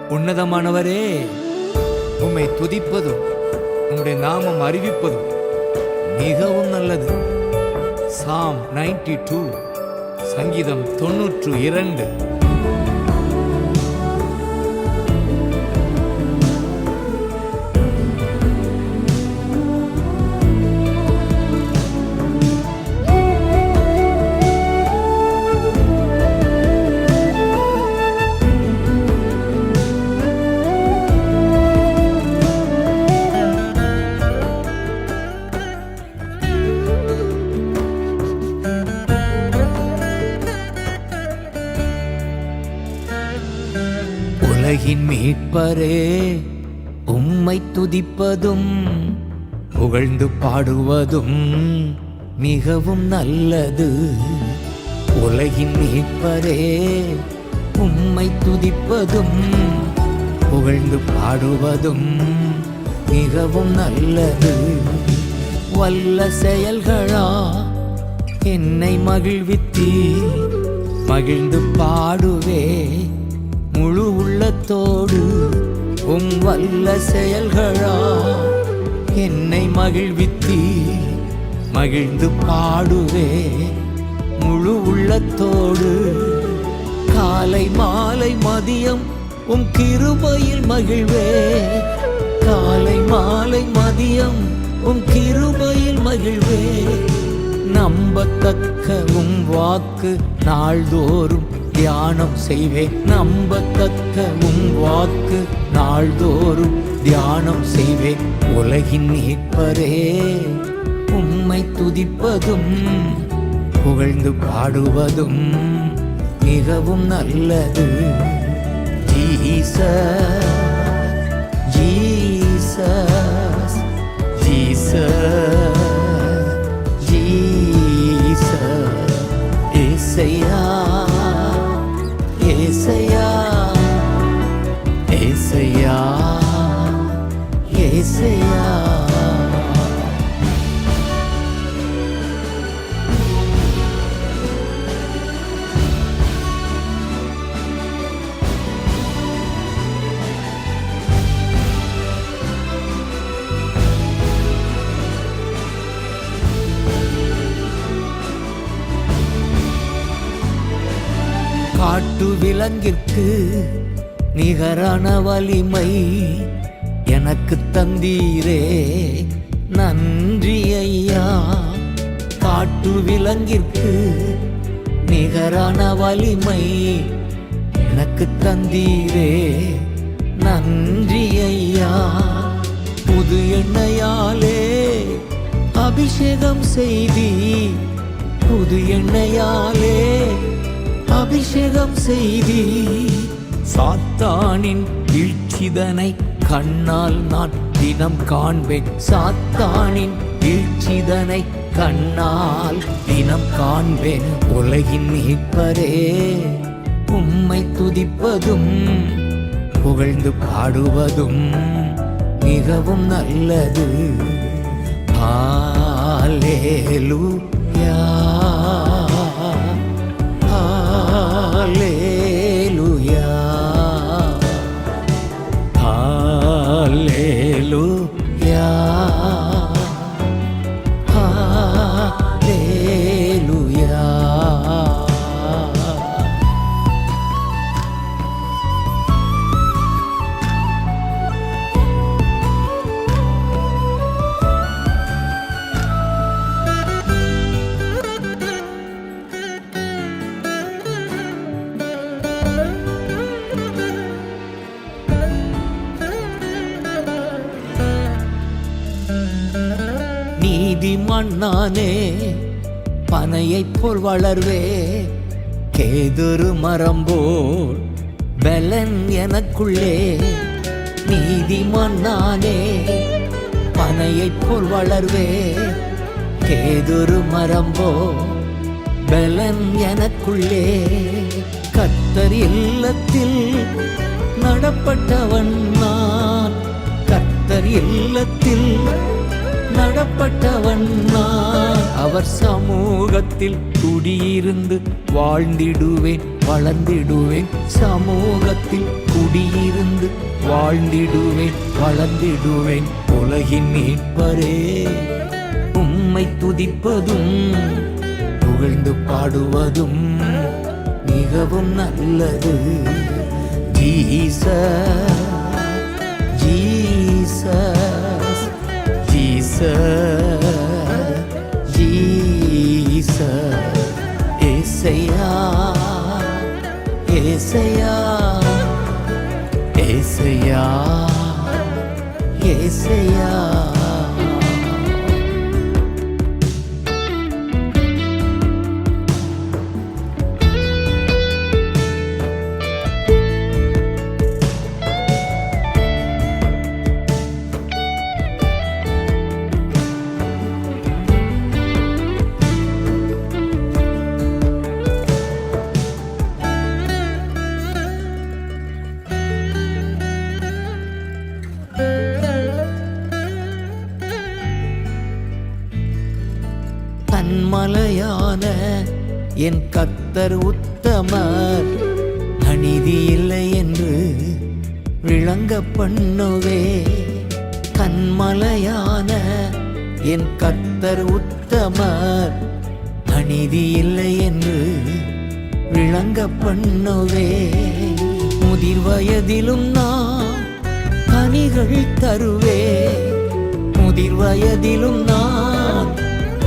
உன்னதமானவரே, உம்மை துதிப்பதும் உம்முடைய நாமம் அறிவிப்பதும் மிகவும் நல்லது. சாம் 92, சங்கீதம் 92. உலகின் மீட்பரே, உம்மை துதிப்பதும் புகழ்ந்து பாடுவதும் மிகவும் நல்லது. உலகின் மீட்பரே, உம்மை துதிப்பதும் புகழ்ந்து பாடுவதும் மிகவும் நல்லது. வல்ல செயல்களா என்னை மகிழ்வித்தி மகிழ்ந்து பாடுவே முழு உள்ளத்தோடு. உம் வல்ல செயல்களா என்னை மகிழ்வித்தி மகிழ்ந்து பாடுவே முழு உள்ளத்தோடு. காலை மாலை மதியம் உம் கிருபையில் மகிழ்வே. காலை மாலை மதியம் உம் கிருபையில் மகிழ்வே. நம்பத்தக்க உம் வாக்கு நாள்தோறும் தியானம் செய்வேன். நம்பத்தக்க உம் வாக்கு நாள்தோறும் தியானம் செய்வேன். உலகின் மீட்பரே, உம்மை துதிப்பதும் புகழ்ந்து பாடுவதும் மிகவும் நல்லது. Jesus, Jesus, Jesus, Jesus. ஏசையா, ஏசையா, ஏசையா, ஏசையா. காட்டு விலங்கிற்கு நிகரான வலிமை எனக்கு தந்தீரே, நன்றி ஐயா. காட்டு விலங்கிற்கு நிகரான வலிமை எனக்கு தந்தீரே, நன்றி ஐயா. புது எண்ணெயாலே அபிஷேகம் செய்தி, புது எண்ணெயாலே அபிஷேகம் செய்தி. சாத்தானின் வீழ்ச்சிதனை கண்ணால் நான் தினம் காண்பேன். சாத்தானின் வீழ்ச்சிதனை கண்ணால் தினம் காண்பேன். உலகின் மீட்பரே, உம்மை துதிப்பதும் புகழ்ந்து பாடுவதும் மிகவும் நல்லது. ஹல்லேலூயா, ஹல்லேலூயா, ஹல்லேலூயா, ஹல்லேலூயா. நீதிமான் நானே, பனையைப் போல் வளர்வே. கேதுரு மரம் போல் பலன் எனக்குள்ளே. நீதிமான் நானே, பனையைப் போல் வளர்வே. கேதுரு மரம் போல் பலன் எனக்குள்ளே. கர்த்தர் இல்லத்தில் நடப்பட்டவன் நான். கர்த்தர் இல்லத்தில் நடப்பட்டவன் நான். அவர் சமூகத்தில் குடியிருந்து வாழ்ந்திடுவேன். வளர்ந்திடுவேன், சமூகத்தில் குடியிருந்து வாழ்ந்திடுவேன், வளர்ந்திடுவேன். உலகின் மீட்பரே, உம்மை துதிப்பதும் புகழ்ந்து பாடுவதும் மிகவும் நல்லது. Jesus, Jesus, Jesus, Jesus. ஏசையா, ஏசையா, ஏசையா, ஏசையா. கன்மலையான என் கர்த்தர் உத்தமர், அநீதி இல்லை என்று விளங்க பண்ணுவே. கன்மலையான என் கர்த்தர் உத்தமர், அநீதி இல்லை என்று விளங்க பண்ணுவே. முதிர் வயதிலும் நான் கனிகள் தருவே, முதிர் வயதிலும் நான்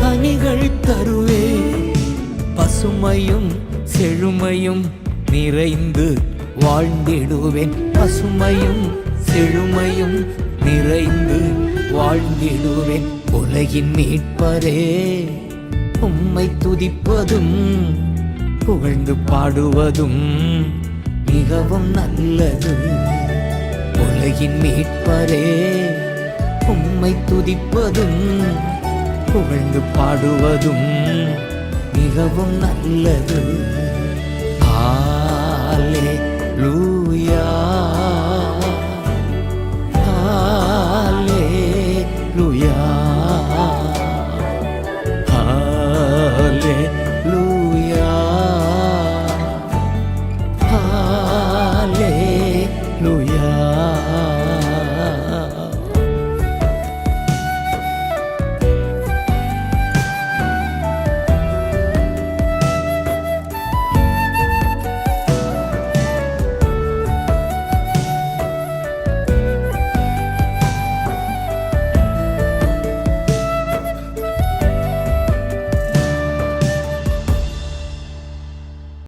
கனிகள் தருவே. பசுமையும் செழுமையும் நிறைந்து வாழ்ந்திடுவேன், பசுமையும் செழுமையும் நிறைந்து வாழ்ந்திடுவேன். உலகின் மீட்பரே, உம்மை துதிப்பதும் புகழ்ந்து பாடுவதும் மிகவும் நல்லது. உலகின் மீட்பரே, உம்மை துதிப்பதும் புகழ்ந்து பாடுவதும் மிகவும் நல்லது. ஹல்லேலூயா.